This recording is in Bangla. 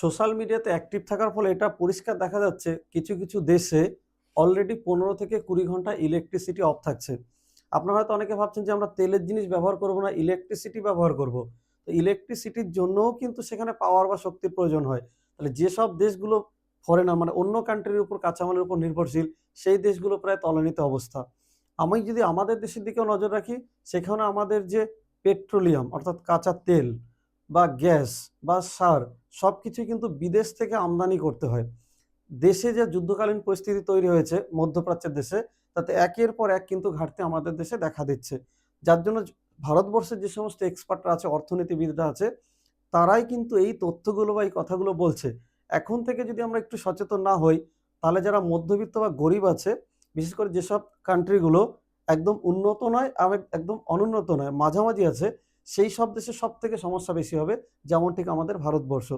সোশ্যাল মিডিয়াতে অ্যাক্টিভ থাকার ফলে এটা পরিষ্কার দেখা যাচ্ছে কিছু কিছু দেশে অলরেডি 15 থেকে 20 ঘন্টা ইলেকট্রিসিটি অফ থাকছে। আপনারা হয়তো অনেকে ভাবছেন যে আমরা তেলের জিনিস ব্যবহার করব না, ইলেকট্রিসিটি ব্যবহার করব। তো ইলেকট্রিসিটির জন্যও কিন্তু সেখানে পাওয়ার বা শক্তির প্রয়োজন হয়। তাহলে যেসব দেশগুলো ফরেনার মানে অন্য কান্ট্রির উপর কাঁচামালের উপর নির্ভরশীল, সেই দেশগুলো প্রায় তলানিতে অবস্থা। আমি যদি আমাদের দেশের দিকেও নজর রাখি, সেখানে আমাদের যে পেট্রোলিয়াম অর্থাৎ কাঁচা তেল বা গ্যাস বা সার সবকিছুই কিন্তু বিদেশ থেকে আমদানি করতে হয়। দেশে যে যুদ্ধকালীন পরিস্থিতি তৈরি হয়েছে মধ্যপ্রাচ্যের দেশে, তাতে একের পর এক কিন্তু ঘাটতি আমাদের দেশে দেখা দিচ্ছে। যার জন্য ভারতবর্ষের যে সমস্ত এক্সপার্টরা আছে, অর্থনীতিবিদরা আছে, তারাই কিন্তু এই তথ্যগুলো বা এই কথাগুলো বলছে। এখন থেকে যদি আমরা একটু সচেতন না হই, তাহলে যারা মধ্যবিত্ত বা গরিব আছে, বিশেষ করে যেসব কান্ট্রিগুলো একদম উন্নত নয়, আবার একদম অনুন্নত নয়, মাঝামাঝি আছে, সেই সব দেশে সবথেকে সমস্যা বেশি হবে, যেমন ঠিক আমাদের ভারতবর্ষ।